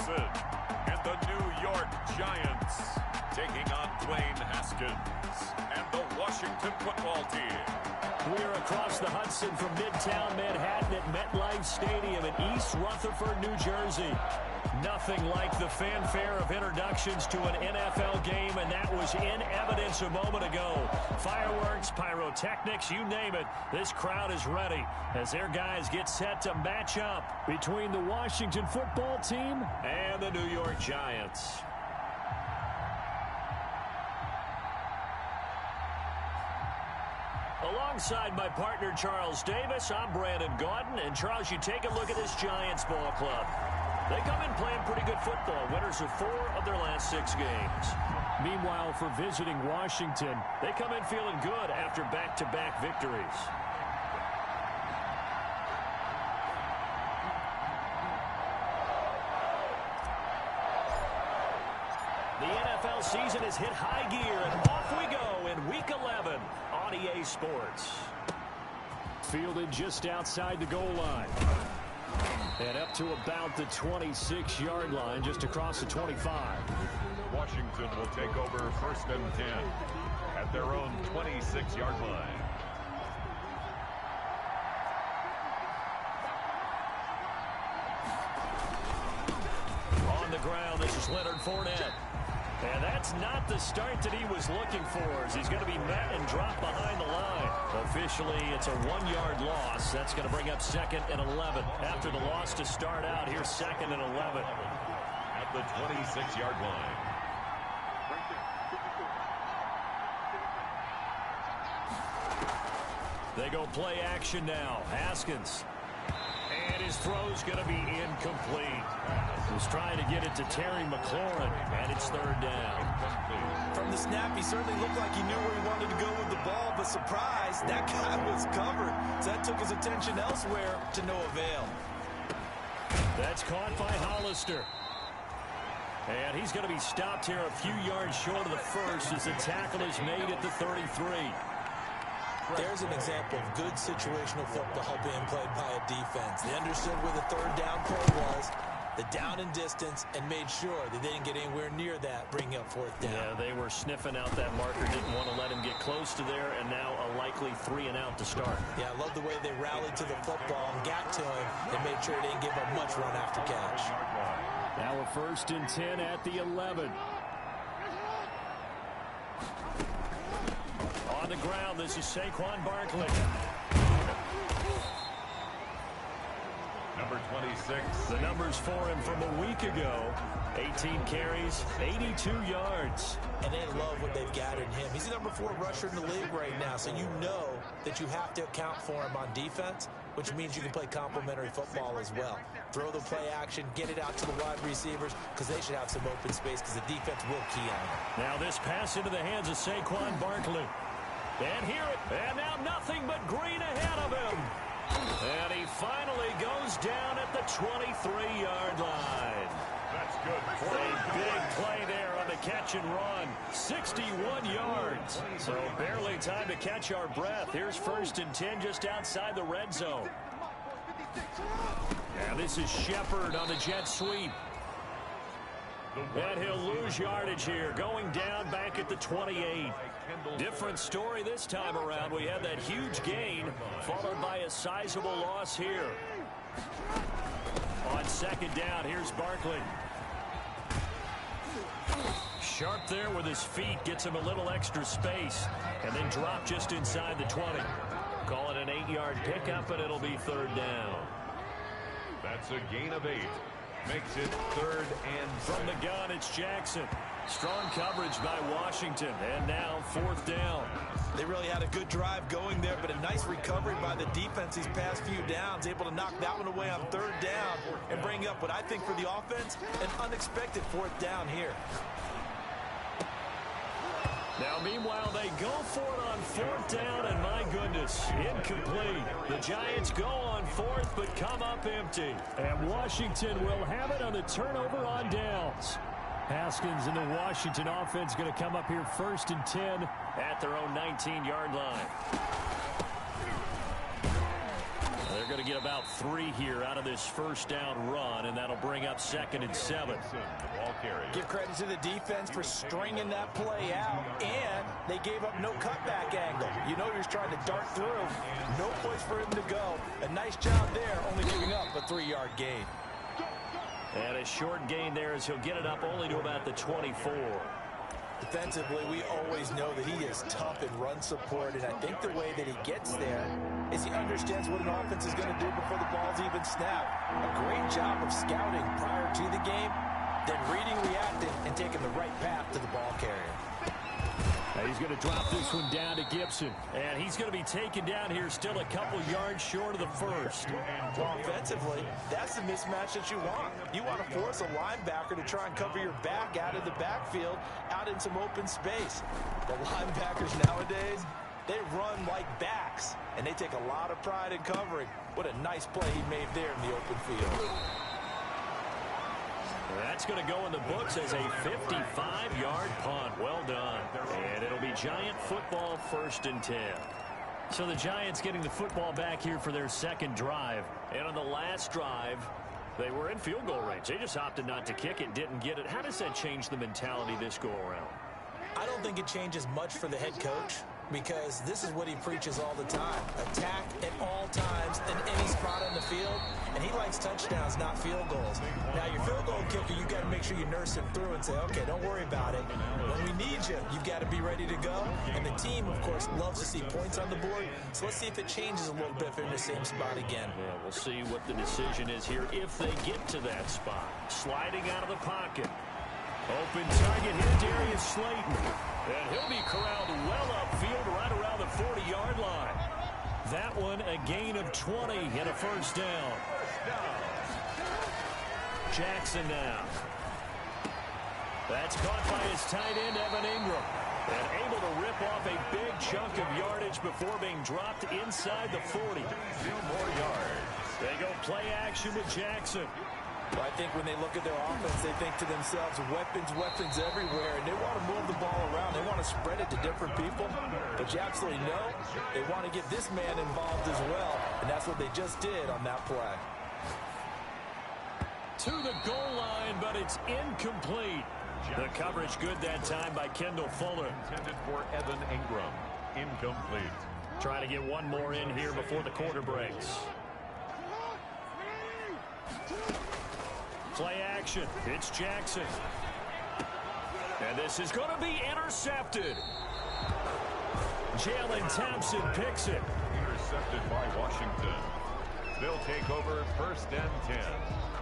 Wilson. And the New York Giants taking on Dwayne Haskins and the Washington football team. We're across the Hudson from Midtown Manhattan at MetLife Stadium in East Rutherford, New Jersey. Nothing like the fanfare of introductions to an NFL game, and that was in evidence a moment ago. Fireworks, pyrotechnics, you name it. This crowd is ready as their guys get set to match up between the Washington football team and the New York Giants. Alongside my partner, Charles Davis, I'm Brandon Gaudin. And, Charles, you take a look at this Giants ball club. They come in playing pretty good football, winners of 4 of their last 6 games. Meanwhile, for visiting Washington, they come in feeling good after back-to-back victories. The NFL season has hit high gear, and off we go in Week 11 on EA Sports. Fielded just outside the goal line. And up to about the 26-yard line, just across the 25. Washington will take over 1st and 10 at their own 26-yard line. On the ground, this is Leonard Fournette. And that's not the start that he was looking for, as he's going to be met and dropped behind the line. Officially, it's a 1-yard loss. That's going to bring up 2nd and 11. After the loss to start out, here's 2nd and 11. At the 26-yard line. They go play action now. Haskins. And his throw's going to be incomplete. He's trying to get it to Terry McLaurin, and it's 3rd down. From the snap, he certainly looked like he knew where he wanted to go with the ball, but surprise, that guy was covered. So that took his attention elsewhere to no avail. That's caught by Hollister. And he's going to be stopped here a few yards short of the first as the tackle is made at the 33. There's an example of good situational football being played by a defense. They understood where the 3rd down play was, the down and distance, and made sure that they didn't get anywhere near that, bringing up 4th down. Yeah, they were sniffing out that marker, didn't want to let him get close to there, and now a likely 3 and out to start. Yeah, I love the way they rallied to the football and got to him and made sure they didn't give up much run after catch. Now a 1st and 10 at the 11. On the ground, this is Saquon Barkley. Number 26. The numbers for him from a week ago. 18 carries, 82 yards. And they love what they've got in him. He's the number 4 rusher in the league right now, so you know that you have to account for him on defense, which means you can play complementary football as well. Throw the play action, get it out to the wide receivers, because they should have some open space, because the defense will key on it. Now this pass into the hands of Saquon Barkley. And here it, and now nothing but green ahead of him. And he finally goes down at the 23-yard line. That's good. For a big play there on the catch and run. 61 yards. So barely time to catch our breath. Here's 1st and 10 just outside the red zone. And this is Shepard on the jet sweep. And he'll lose yardage here, going down back at the 28. Different story this time around. We had that huge gain, followed by a sizable loss here. On 2nd down, here's Barkley. Sharp there with his feet, gets him a little extra space, and then drop just inside the 20. Call it an 8-yard pickup, and it'll be 3rd down. That's a gain of 8. Makes it 3rd and from the gun, it's Jackson. Strong coverage by Washington, and now 4th down. They really had a good drive going there, but a nice recovery by the defense these past few downs, able to knock that one away on 3rd down and bring up what I think for the offense, an unexpected 4th down here. Now, meanwhile, they go for it on 4th down, and my goodness, incomplete. The Giants go on 4th, but come up empty. And Washington will have it on the turnover on downs. Haskins and the Washington offense going to come up here 1st and 10 at their own 19-yard line. They're going to get about 3 here out of this first down run, and that'll bring up 2nd and 7. Give credit to the defense for stringing that play out, and they gave up no cutback angle. You know he was trying to dart through. No place for him to go. A nice job there, only giving up a 3-yard gain. And a short gain there as he'll get it up only to about the 24. Defensively, we always know that he is tough in run support, and I think the way that he gets there is he understands what an offense is going to do before the ball's even snapped. A great job of scouting prior to the game, then reading, reacting, and taking the right path to the ball carrier. Now he's going to drop this one down to Gibson, and he's going to be taken down here still a couple yards short of the first. Offensively, that's the mismatch that you want. You want to force a linebacker to try and cover your back out of the backfield, out in some open space. The linebackers nowadays, they run like backs, and they take a lot of pride in covering. What a nice play he made there in the open field. That's going to go in the books as a 55-yard punt. Well done. And it'll be Giant football, 1st and 10. So the Giants getting the football back here for their 2nd drive. And on the last drive, they were in field goal range. They just opted not to kick it, didn't get it. How does that change the mentality this go around? I don't think it changes much for the head coach, because this is what he preaches all the time. Attack at all times in any spot on the field, and he likes touchdowns, not field goals. Now, your field goal kicker, you've got to make sure you nurse him through and say, okay, don't worry about it. When we need you, you've got to be ready to go. And the team, of course, loves to see points on the board, so let's see if it changes a little bit if they're in the same spot again. Yeah, we'll see what the decision is here if they get to that spot. Sliding out of the pocket. Open target here, Darius Slayton. And he'll be corralled well upfield right around the 40-yard line. That one a gain of 20 and a first down. Jackson now. That's caught by his tight end, Evan Ingram. And able to rip off a big chunk of yardage before being dropped inside the 40. 2 more yards. They go play action with Jackson. Well, I think when they look at their offense, they think to themselves, weapons everywhere, and they want to move the ball around. They want to spread it to different people. But you absolutely know they want to get this man involved as well, and that's what they just did on that play. To the goal line, but it's incomplete. The coverage good that time by Kendall Fuller. Intended for Evan Ingram. Incomplete. Trying to get one more in here before the quarter breaks. Play action. It's Jackson. And this is going to be intercepted. Jalen Thompson picks it. Intercepted by Washington. They'll take over 1st and 10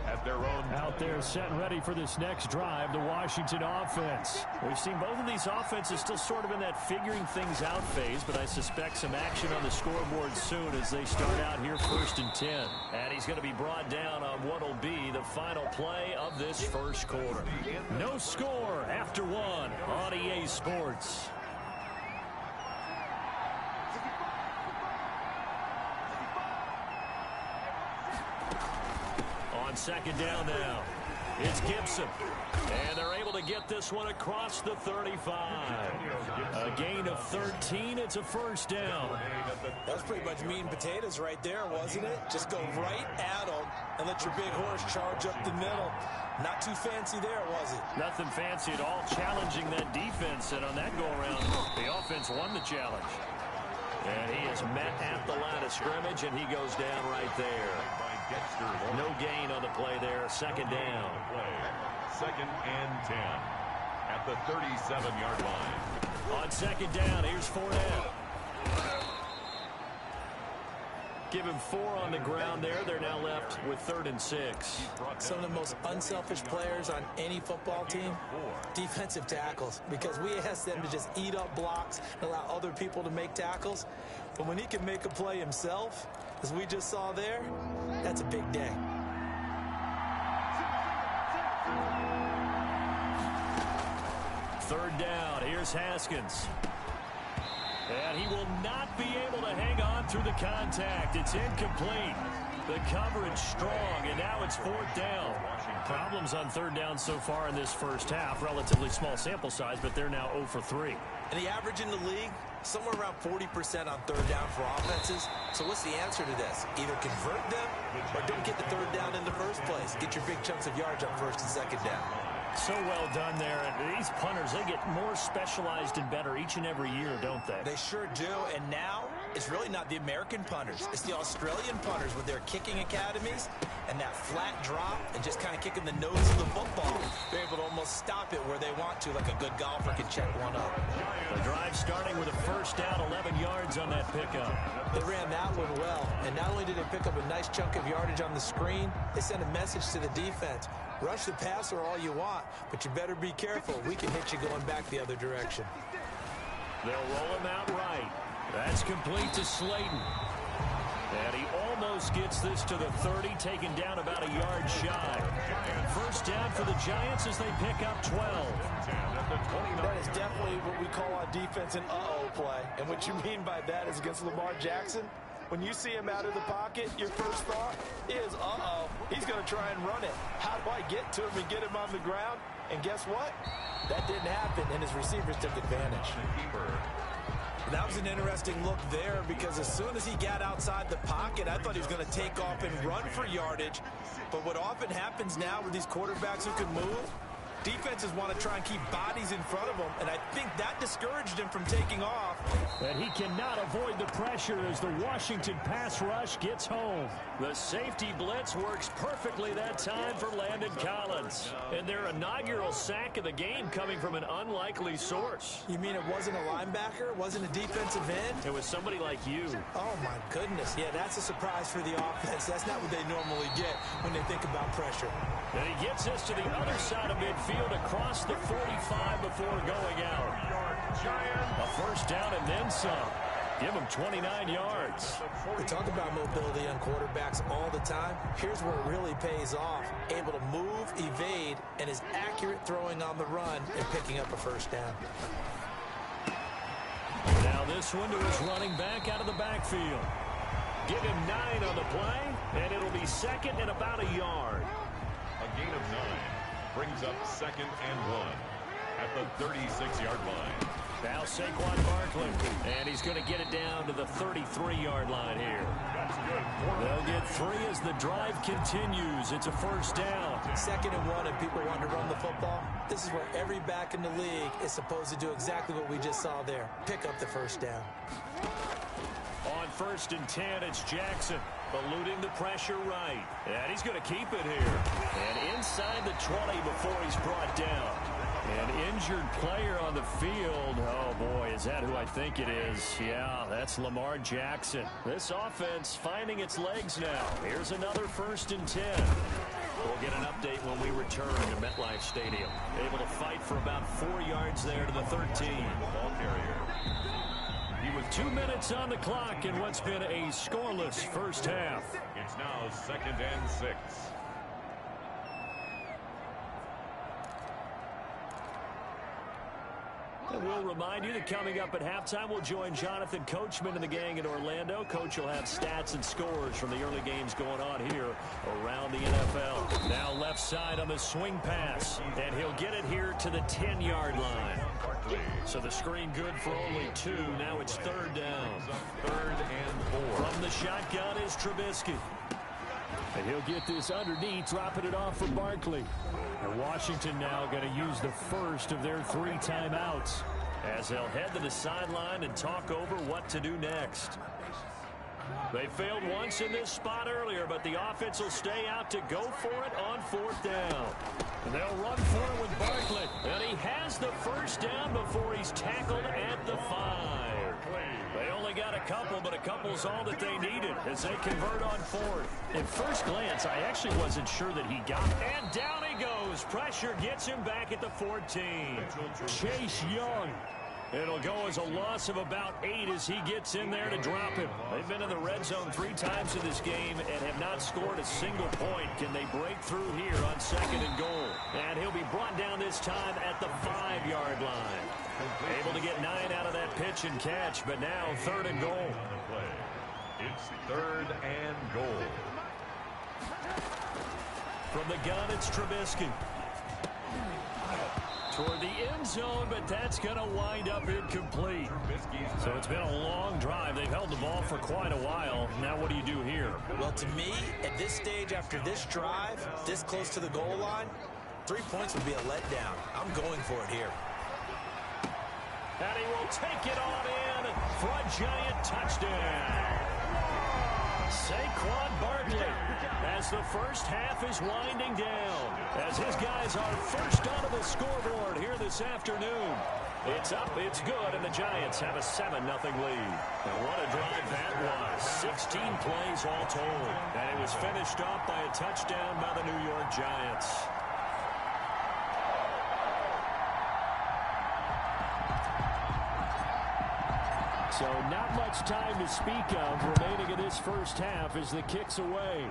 at their own. Out there set and ready for this next drive, the Washington offense. We've seen both of these offenses still sort of in that figuring things out phase, but I suspect some action on the scoreboard soon as they start out here 1st and 10. And he's going to be brought down on what will be the final play of this first quarter. No score after 1 on EA Sports. On 2nd down now, it's Gibson. And they're able to get this one across the 35. A gain of 13. It's a first down. That was pretty much meat and potatoes right there, wasn't it? Just go right at them and let your big horse charge up the middle. Not too fancy there, was it? Nothing fancy at all. Challenging that defense. And on that go-around, the offense won the challenge. And he is met at the line of scrimmage, and he goes down right there. No gain on the play there. 2nd down. 2nd and 10 at the 37-yard line. On 2nd down, here's Fournette. Give him 4 on the ground there. They're now left with 3rd and 6. Some of the most unselfish players on any football team, defensive tackles, because we ask them to just eat up blocks and allow other people to make tackles. But when he can make a play himself, as we just saw there, that's a big day. Third down. Here's Haskins. And he will not be able to hang on through the contact. It's incomplete. The coverage strong, and now it's fourth down. Problems on third down so far in this first half. Relatively small sample size, but they're now 0 for 3. And the average in the league, somewhere around 40% on third down for offenses. So what's the answer to this? Either convert them or don't get the third down in the first place. Get your big chunks of yards on first and second down. So well done there. And these punters, they get more specialized and better each and every year, don't they? They sure do. And now it's really not the American punters. It's the Australian punters with their kicking academies and that flat drop and just kind of kicking the nose of the football. They're able to almost stop it where they want to, like a good golfer can check one up. The drive starting with a first down, 11 yards on that pickup. They ran that one well. And not only did they pick up a nice chunk of yardage on the screen, they sent a message to the defense. Rush the passer all you want, but you better be careful. We can hit you going back the other direction. They'll roll him out right. That's complete to Slayton. And he almost gets this to the 30, taken down about a yard shy. First down for the Giants as they pick up 12. That is definitely what we call on defense an uh-oh play. And what you mean by that is against Lamar Jackson. When you see him out of the pocket, your first thought is, uh-oh, he's going to try and run it. How do I get to him and get him on the ground? And guess what? That didn't happen, and his receivers took advantage. That was an interesting look there because as soon as he got outside the pocket, I thought he was going to take off and run for yardage. But what often happens now with these quarterbacks who can move, defenses want to try and keep bodies in front of them, and I think that discouraged him from taking off. But he cannot avoid the pressure as the Washington pass rush gets home. The safety blitz works perfectly that time for Landon Collins. And their inaugural sack of the game coming from an unlikely source. You mean it wasn't a linebacker? It wasn't a defensive end? It was somebody like you. Oh, my goodness. Yeah, that's a surprise for the offense. That's not what they normally get when they think about pressure. And he gets us to the other side of midfield across the 45 before going out. A first down and then some. Give him 29 yards. We talk about mobility on quarterbacks all the time. Here's where it really pays off. Able to move, evade, and is accurate throwing on the run and picking up a first down. Now this one to his running back out of the backfield. Give him 9 on the play, and it'll be second and about a yard. A gain of 9 brings up second and 1 at the 36-yard line. Now Saquon Barkley, and he's going to get it down to the 33-yard line here. They'll get 3 as the drive continues. It's a first down. Second and 1, and people want to run the football. This is where every back in the league is supposed to do exactly what we just saw there. Pick up the first down. On first and 10, it's Jackson, eluding the pressure right. And he's going to keep it here. And inside the 20 before he's brought down. An injured player on the field. Oh, boy, is that who I think it is? Yeah, that's Lamar Jackson. This offense finding its legs now. Here's another first and 10. We'll get an update when we return to MetLife Stadium. Able to fight for about 4 yards there to the 13. Ball carrier. He was 2 minutes on the clock in what's been a scoreless first half. It's now second and 6. And we'll remind you that coming up at halftime, we'll join Jonathan Coachman and the gang in Orlando. Coach will have stats and scores from the early games going on here around the NFL. Now left side on the swing pass, and he'll get it here to the 10-yard line. So the screen good for only 2. Now it's third down. Third and 4. From the shotgun is Trubisky. And he'll get this underneath, dropping it off for Barkley. And Washington now going to use the first of their 3 timeouts as they'll head to the sideline and talk over what to do next. They failed once in this spot earlier, but the offense will stay out to go for it on fourth down. And they'll run for it with Barkley. And he has the first down before he's tackled at the 5. They only got a couple, but a couple's all that they needed as they convert on fourth. At first glance, I actually wasn't sure that he got it. And down he goes. Pressure gets him back at the 14. Chase Young. It'll go as a loss of about 8 as he gets in there to drop him. They've been in the red zone 3 times in this game and have not scored a single point. Can they break through here on second and goal? And he'll be brought down this time at the 5-yard line. Able to get 9 out of that pitch and catch, but now third and goal. It's third and goal. From the gun, it's Trubisky. Toward the end zone, but that's going to wind up incomplete. So it's been a long drive. They've held the ball for quite a while. Now what do you do here? Well, to me, at this stage, after this drive, this close to the goal line, 3 points would be a letdown. I'm going for it here. And he will take it on in for a Giant touchdown. Saquon Barkley, as the first half is winding down, as his guys are first onto the scoreboard here this afternoon. It's up, it's good, and the Giants have a 7-0 lead. And what a drive that was. 16 plays all told. And it was finished off by a touchdown by the New York Giants. So not much time to speak of remaining in this first half as the kick's away.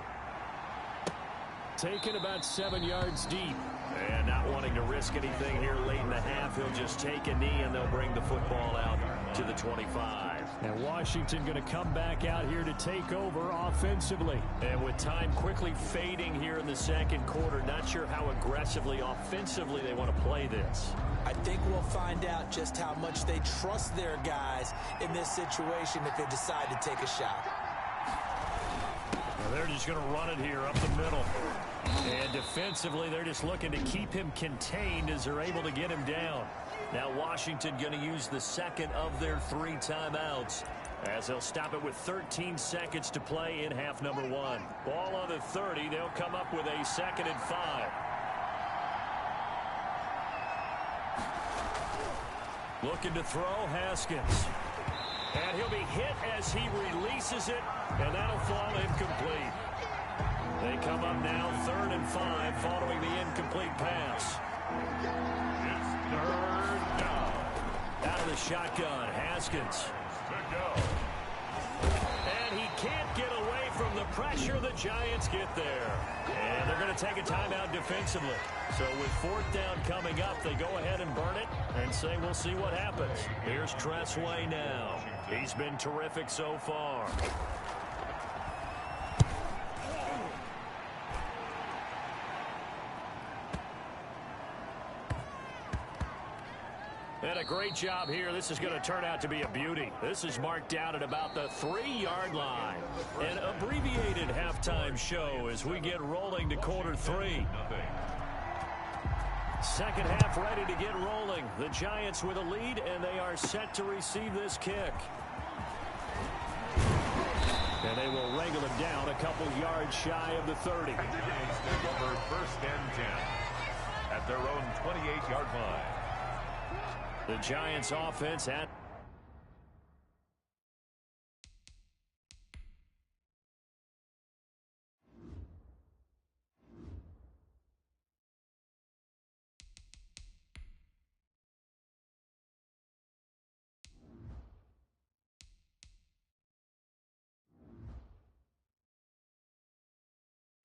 Taken about 7 yards deep. And not wanting to risk anything here late in the half, he'll just take a knee and they'll bring the football out to the 25. And Washington going to come back out here to take over offensively. And with time quickly fading here in the second quarter, not sure how aggressively offensively they want to play this. I think we'll find out just how much they trust their guys in this situation if they decide to take a shot. Well, they're just going to run it here up the middle. And defensively, they're just looking to keep him contained as they're able to get him down. Now Washington going to use the second of their 3 timeouts as they'll stop it with 13 seconds to play in half number 1. Ball on the 30. They'll come up with a 2nd and 5. Looking to throw, Haskins. And he'll be hit as he releases it, and that'll fall incomplete. They come up now 3rd and 5 following the incomplete pass. It's 3rd down. Out of the shotgun, Haskins. And he can't get away from the pressure. The Giants get there. And they're going to take a timeout defensively. So with 4th down coming up, they go ahead and burn it and say we'll see what happens. Here's Tressway now. He's been terrific so far. And a great job here. This is going to turn out to be a beauty. This is marked out at about the 3-yard line. An abbreviated halftime show as we get rolling to quarter 3. Second half ready to get rolling. The Giants with a lead, and they are set to receive this kick. And they will wrangle him down a couple yards shy of the 30. Over 1st and 10 at their own 28-yard line. The Giants offense at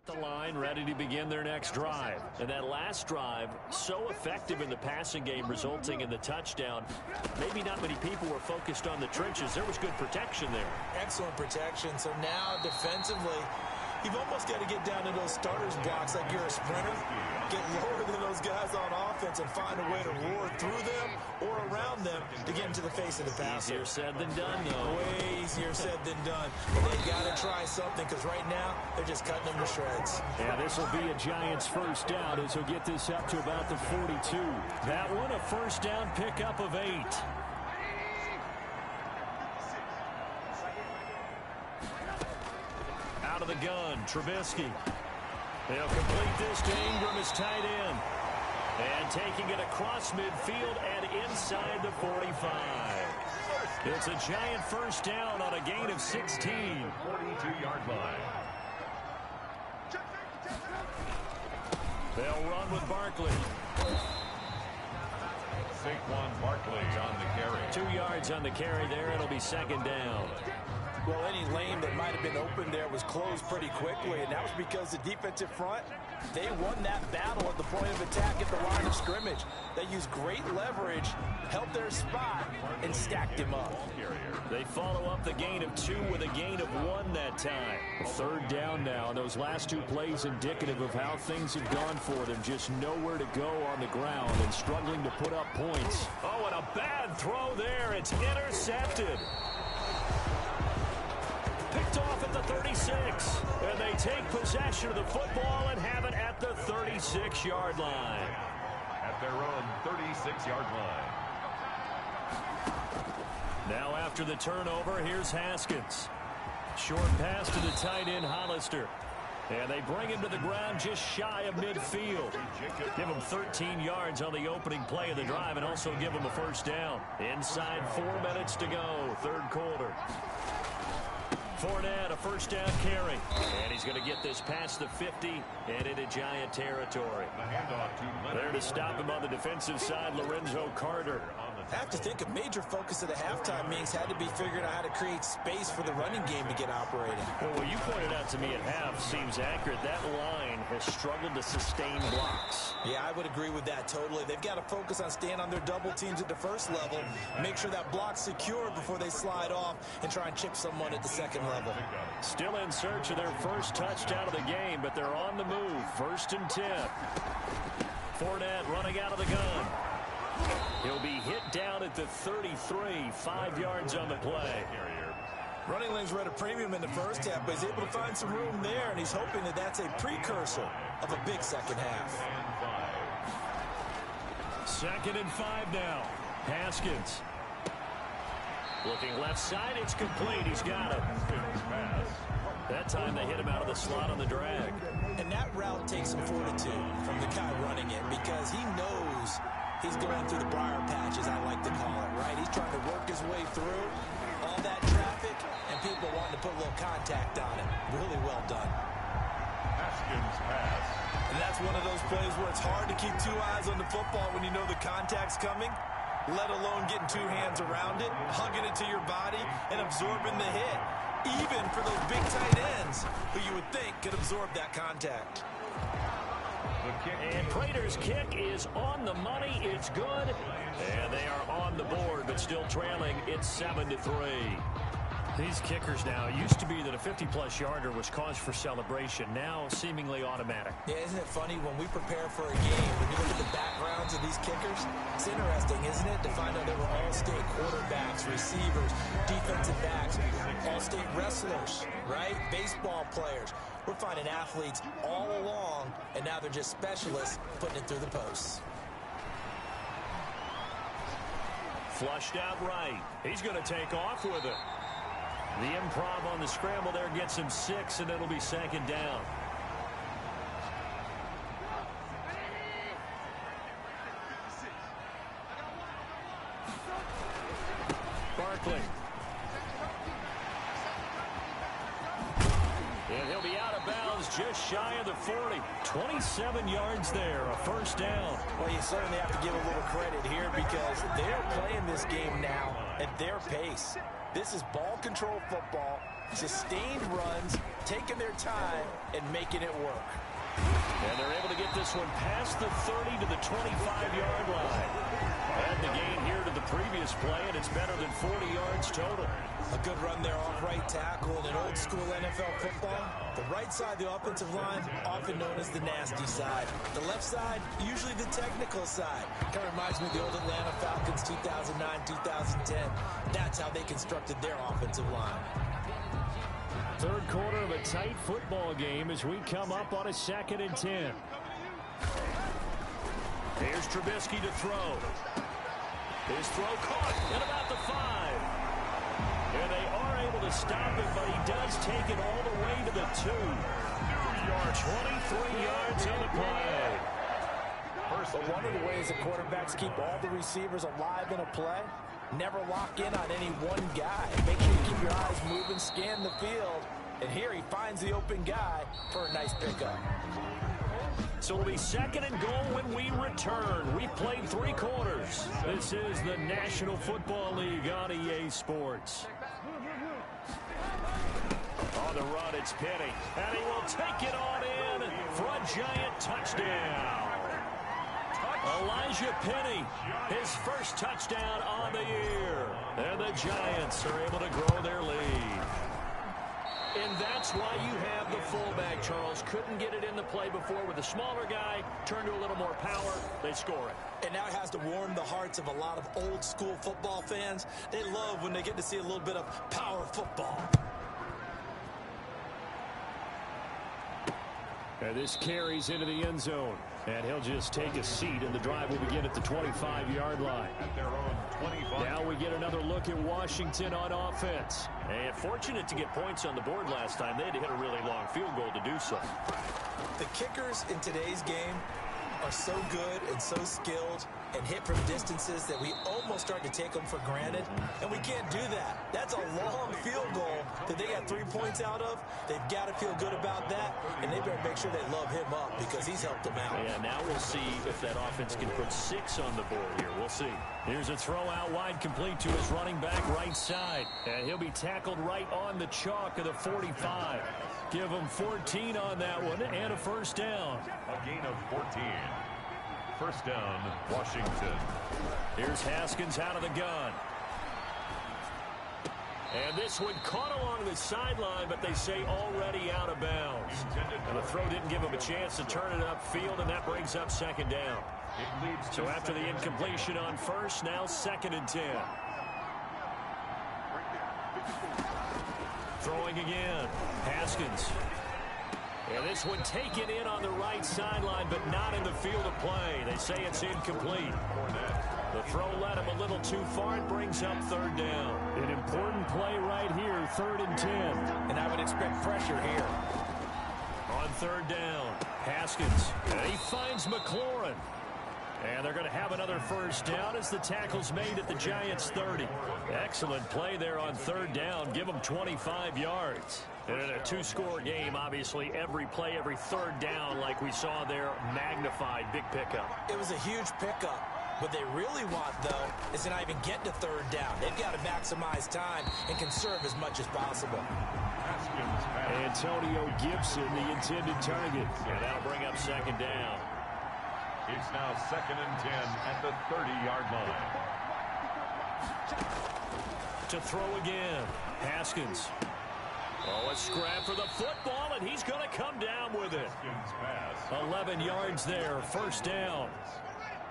the line, ready to begin their next drive. And that last drive, so effective in the passing game, resulting in the touchdown. Maybe not many people were focused on the trenches. There was good protection there. Excellent protection. So now defensively, you've almost got to get down to those starters blocks like you're a sprinter. Get lower than those guys on offense and find a way to roar through them or around them to get into the face of the passer. Easier said than done, though. Way easier said than done. But they've got to try something because right now they're just cutting them to shreds. Yeah, this will be a Giants first down as he'll get this up to about the 42. That one a first down pickup of 8. Out of the gun, Trubisky. They'll complete this to Ingram as tight end. And taking it across midfield and inside the 45. It's a Giant first down on a gain of 16. 42-yard line. They'll run with Barkley. Saquon Barkley on the carry. 2 yards on the carry there. It'll be 2nd down. Well, any lane that might have been open there was closed pretty quickly, and that was because the defensive front They won that battle at the point of attack at the line of scrimmage. They used great leverage, held their spot, and stacked him up. They follow up the gain of 2 with a gain of 1 that time. 3rd down now, and those last 2 plays indicative of how things have gone for them. Just nowhere to go on the ground and struggling to put up points. Oh, and a bad throw there. It's intercepted. Picked off at the 36. And they take possession of the football and have it at the 36-yard line. At their own 36-yard line. Now after the turnover, here's Haskins. Short pass to the tight end, Hollister. And they bring him to the ground just shy of midfield. Give him 13 yards on the opening play of the drive and also give him a first down. Inside 4 minutes to go, 3rd quarter. Fournette, a first down carry. And he's going to get this past the 50 and into Giant territory. There to stop him on the defensive side, Lorenzo Carter. I have to think a major focus of the halftime meetings had to be figuring out how to create space for the running game to get operating. Well, what you pointed out to me at half seems accurate. That line has struggled to sustain blocks. Yeah, I would agree with that totally. They've got to focus on staying on their double teams at the first level, make sure that block's secure before they slide off and try and chip someone at the second level. Still in search of their first touchdown of the game, but they're on the move. 1st and 10. Fournette running out of the gun. He'll be hit down at the 33, 5 yards on the play. Running lanes were at a premium in the first half, but he's able to find some room there, and he's hoping that that's a precursor of a big second half. 2nd and 5 now. Haskins. Looking left side, it's complete. He's got it. That time they hit him out of the slot on the drag. And that route takes some fortitude from the guy running it because he knows he's going through the briar patches, I like to call it, right? He's trying to work his way through all that traffic and people wanting to put a little contact on it. Really well done. Haskins pass. And that's one of those plays where it's hard to keep 2 eyes on the football when you know the contact's coming, let alone getting 2 hands around it, hugging it to your body, and absorbing the hit. Even for those big tight ends who you would think could absorb that contact. And Prater's kick is on the money. It's good. And they are on the board, but still trailing. It's 7-3. These kickers now, it used to be that a 50-plus yarder was cause for celebration. Now seemingly automatic. Yeah, isn't it funny when we prepare for a game, when you look at the backgrounds of these kickers, it's interesting, isn't it, to find out they were all-state quarterbacks, receivers, defensive backs, all-state wrestlers, right? Baseball players. We're finding athletes all along, and now they're just specialists putting it through the posts. Flushed out right. He's going to take off with it. The improv on the scramble there gets him 6, and it'll be 2nd down. Barkley. And he'll be out of bounds just shy of the 40. 27 yards there, a first down. Well, you certainly have to give a little credit here because they're playing this game now at their pace. This is ball control football, sustained runs, taking their time, and making it work. And they're able to get this one past the 30 to the 25-yard line. Add the gain here to the previous play, and it's better than 40 yards total. A good run there off right tackle in an old-school NFL football. The right side, the offensive line, often known as the nasty side. The left side, usually the technical side. Kind of reminds me of the old Atlanta Falcons 2009-2010. That's how they constructed their offensive line. 3rd quarter of a tight football game as we come up on a 2nd and 10. Here's Trubisky to throw. His throw caught at about the 5. And they are able to stop it, but he does take it all the way to the 2. 23 yards on the play. But one of the ways that quarterbacks keep all the receivers alive in a play, never lock in on any one guy. Make sure you keep your eyes moving, scan the field, and here he finds the open guy for a nice pickup. So it'll be 2nd and goal when we return. We've played 3 quarters. This is the National Football League on EA Sports. On the run, it's Penny. And he will take it on in for a Giant touchdown. Elijah Penny, his first touchdown on the year. And the Giants are able to grow their lead. And that's why you have the fullback, Charles. Couldn't get it in the play before with the smaller guy. Turned to a little more power. They score it. And now it has to warm the hearts of a lot of old school football fans. They love when they get to see a little bit of power football. And this carries into the end zone. And he'll just take a seat, and the drive will begin at the 25-yard line. At their own 25. Now we get another look at Washington on offense. And fortunate to get points on the board last time. They had to hit a really long field goal to do so. The kickers in today's game are so good and so skilled and hit from distances that we almost start to take them for granted, and we can't do that. That's a long field goal that they got 3 points out of. They've got to feel good about that, and they better make sure they love him up because he's helped them out. Yeah, now we'll see if that offense can put 6 on the board here. We'll see. Here's a throw out wide, complete to his running back right side, and he'll be tackled right on the chalk of the 45. Give him 14 on that one and a first down. A gain of 14. First down, Washington. Here's Haskins out of the gun. And this one caught along the sideline, but they say already out of bounds. And the throw didn't give him a chance to turn it upfield, and that brings up second down. So after the incompletion on first, now 2nd and 10. Throwing again. Haskins. And this one taken in on the right sideline, but not in the field of play. They say it's incomplete. The throw led him a little too far. It brings up 3rd down. An important play right here, 3rd and 10. And I would expect pressure here. On 3rd down, Haskins. And he finds McLaurin. And they're going to have another first down as the tackle's made at the Giants' 30. Excellent play there on 3rd down. Give them 25 yards. And in a 2-score game, obviously, every play, every 3rd down, like we saw there, magnified. Big pickup. It was a huge pickup. What they really want, though, is to not even get to 3rd down. They've got to maximize time and conserve as much as possible. Antonio Gibson, the intended target. And that'll bring up 2nd down. It's now 2nd and 10 at the 30-yard line. To throw again, Haskins. Oh, a scrap for the football, and he's going to come down with it. 11 yards there, first down.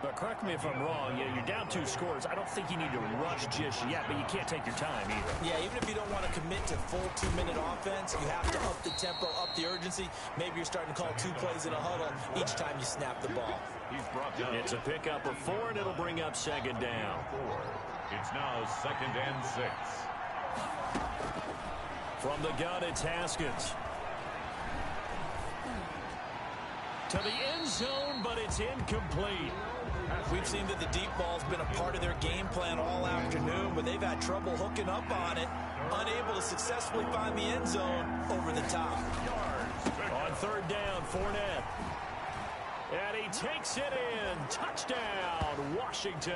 But correct me if I'm wrong, you're down 2 scores. I don't think you need to rush just yet, but you can't take your time either. Yeah, even if you don't want to commit to full 2-minute offense, you have to up the tempo, up the urgency. Maybe you're starting to call 2 plays in a huddle each time you snap the ball. He's brought down. It's a pickup of 4, and it'll bring up 2nd down. It's now 2nd and 6. From the gun, it's Haskins. To the end zone, but it's incomplete. We've seen that the deep ball's been a part of their game plan all afternoon, but they've had trouble hooking up on it, unable to successfully find the end zone over the top. On 3rd down, Fournette. And he takes it in. Touchdown, Washington.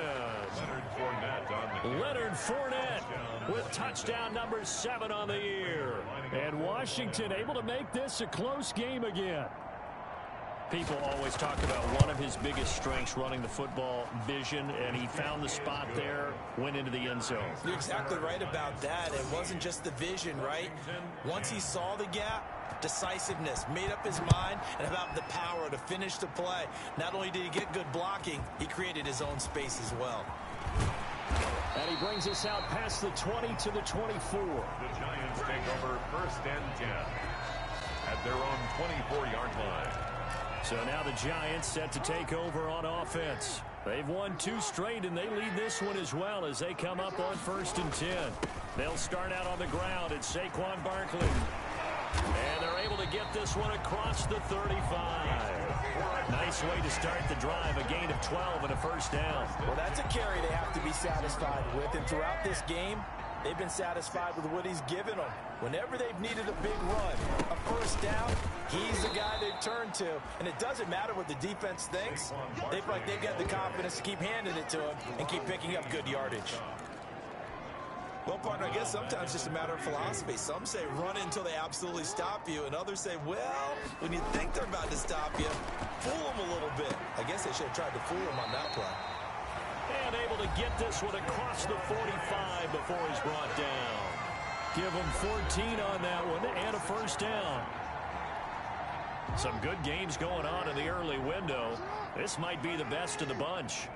Leonard Fournette with touchdown number 7 on the year. And Washington able to make this a close game again. People always talk about one of his biggest strengths, running the football, vision, and he found the spot there, went into the end zone. You're exactly right about that. It wasn't just the vision, right? Once he saw the gap, decisiveness, made up his mind, and about the power to finish the play. Not only did he get good blocking, he created his own space as well. And he brings us out past the 20 to the 24. The Giants take over 1st and 10 at their own 24-yard line. So now the Giants set to take over on offense. They've won 2 straight, and they lead this one as well as they come up on 1st and 10. They'll start out on the ground at Saquon Barkley. And they're able to get this one across the 35. Nice way to start the drive, a gain of 12 and a first down. Well, that's a carry they have to be satisfied with, and throughout this game, they've been satisfied with what he's given them. Whenever they've needed a big run, a first down, he's the guy they've turned to. And it doesn't matter what the defense thinks. They feel like they've got the confidence to keep handing it to him and keep picking up good yardage. Well, partner, I guess sometimes it's just a matter of philosophy. Some say run until they absolutely stop you, and others say, well, when you think they're about to stop you, fool them a little bit. I guess they should have tried to fool them on that play. And able to get this one across the 45 before he's brought down. Give him 14 on that one and a first down. Some good games going on in the early window. This might be the best of the bunch.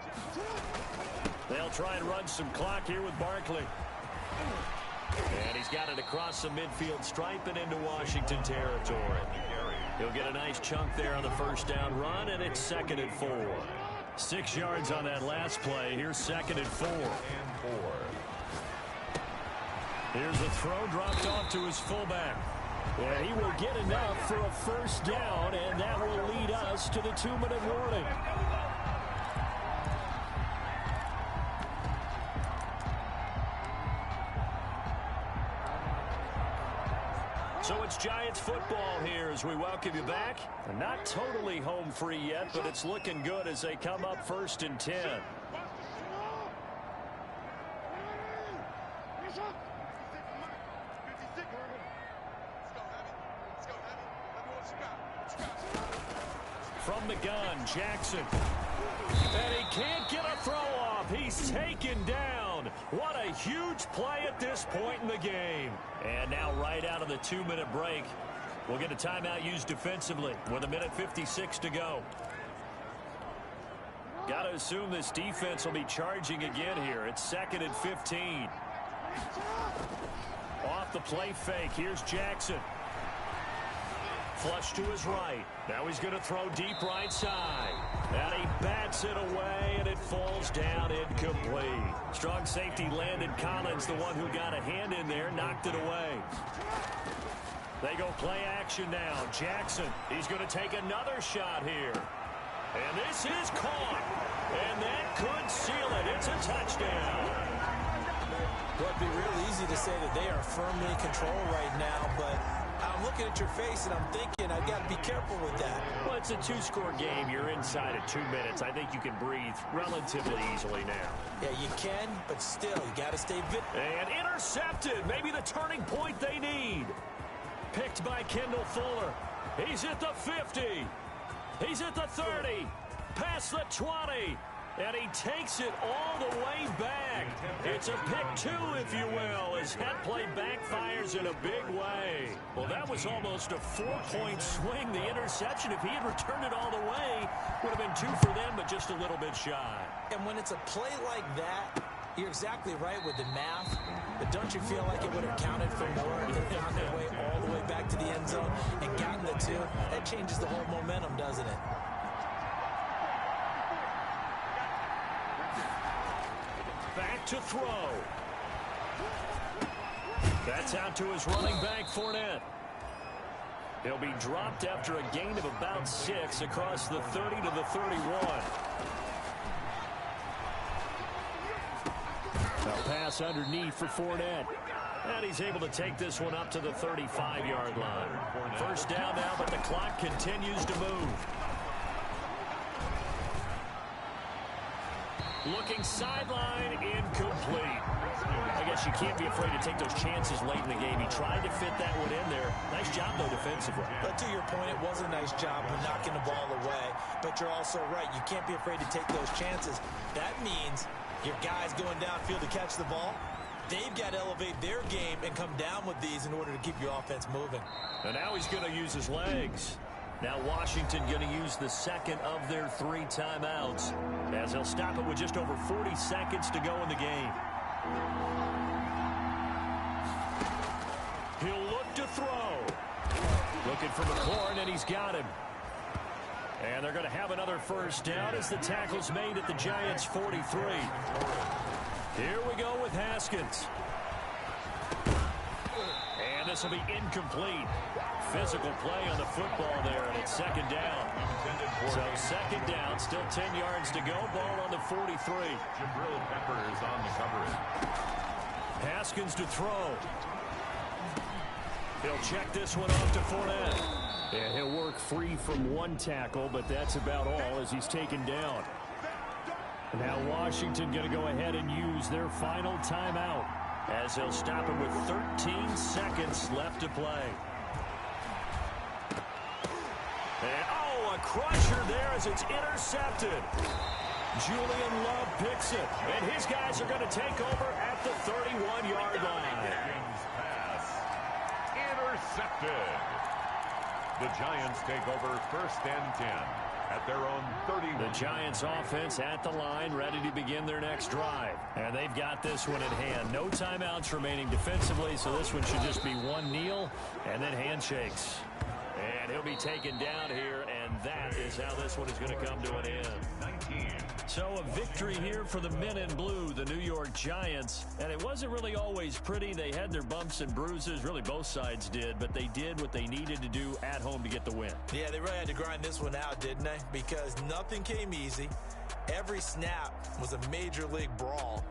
They'll try and run some clock here with Barkley. And he's got it across the midfield stripe and into Washington territory. He'll get a nice chunk there on the first down run, and it's 2nd and 4. 6 yards on that last play. Here's 2nd and 4. Here's a throw dropped off to his fullback. And he will get enough for a first down, and that will lead us to the 2-minute warning. So it's Giants football here as we welcome you back. They're not totally home free yet, but it's looking good as they come up 1st and 10. From the gun, Jackson. And he can't get a throw off. He's taken down. What a huge play at this point in the game. And now right out of the 2-minute break, we'll get a timeout used defensively with 1:56 to go. Got to assume this defense will be charging again here. It's 2nd and 15. Off the play fake. Here's Jackson. Flush to his right. Now he's going to throw deep right side. And he bats it away, and it falls down incomplete. Strong safety Landon Collins, the one who got a hand in there, knocked it away. They go play action now. Jackson, he's going to take another shot here. And this is caught. And that could seal it. It's a touchdown. Well, it'd be real easy to say that they are firmly in control right now, but I'm looking at your face and I'm thinking I've got to be careful with that. Well, it's a 2-score game. You're inside of 2 minutes. I think you can breathe relatively easily now. Yeah, you can, but still, you got to stay vigilant. And intercepted. Maybe the turning point they need. Picked by Kendall Fuller. He's at the 50. He's at the 30. Past the 20. And he takes it all the way back. It's a pick 2, if you will, as that play backfires in a big way. Well, that was almost a 4-point swing. The interception, if he had returned it all the way, would have been 2 for them, but just a little bit shy. And when it's a play like that, you're exactly right with the math. But don't you feel like it would have counted for more if they found their way all the way back to the end zone and gotten the 2? That changes the whole momentum, doesn't it? Back to throw. That's out to his running back, Fournette. He'll be dropped after a gain of about 6 across the 30 to the 31. A pass underneath for Fournette. And he's able to take this one up to the 35-yard line. First down now, but the clock continues to move. Looking sideline, incomplete. I guess you can't be afraid to take those chances late in the game. He tried to fit that one in there. Nice job, though, defensively. But to your point, it was a nice job of knocking the ball away. But you're also right. You can't be afraid to take those chances. That means your guys going downfield to catch the ball, they've got to elevate their game and come down with these in order to keep your offense moving. And now he's going to use his legs. Now Washington going to use the second of their 3 timeouts as they'll stop it with just over 40 seconds to go in the game. He'll look to throw. Looking for McLaurin, and he's got him. And they're going to have another first down as the tackle's made at the Giants' 43. Here we go with Haskins. And this will be incomplete. Physical play on the football there, and it's 2nd down. So 2nd down, still 10 yards to go. Ball on the 43. Jabril Pepper is on the coverage. Haskins to throw. He'll check this one off to Fournette. And he'll work free from 1 tackle, but that's about all as he's taken down. Now Washington going to go ahead and use their final timeout. as he'll stop it with 13 seconds left to play. And, oh, a crusher there as it's intercepted. Julian Love picks it, and his guys are going to take over at the 31-yard line. Pass intercepted. The Giants take over 1st and 10 at their own 31. The Giants offense at the line, ready to begin their next drive. And they've got this one in hand. No timeouts remaining defensively, so this one should just be one kneel and then handshakes. And he'll be taken down here, and that is how this one is going to come to an end. 19. So a victory here for the men in blue, the New York Giants. And it wasn't really always pretty. They had their bumps and bruises. Really, both sides did. But they did what they needed to do at home to get the win. Yeah, they really had to grind this one out, didn't they? Because nothing came easy. Every snap was a major league brawl.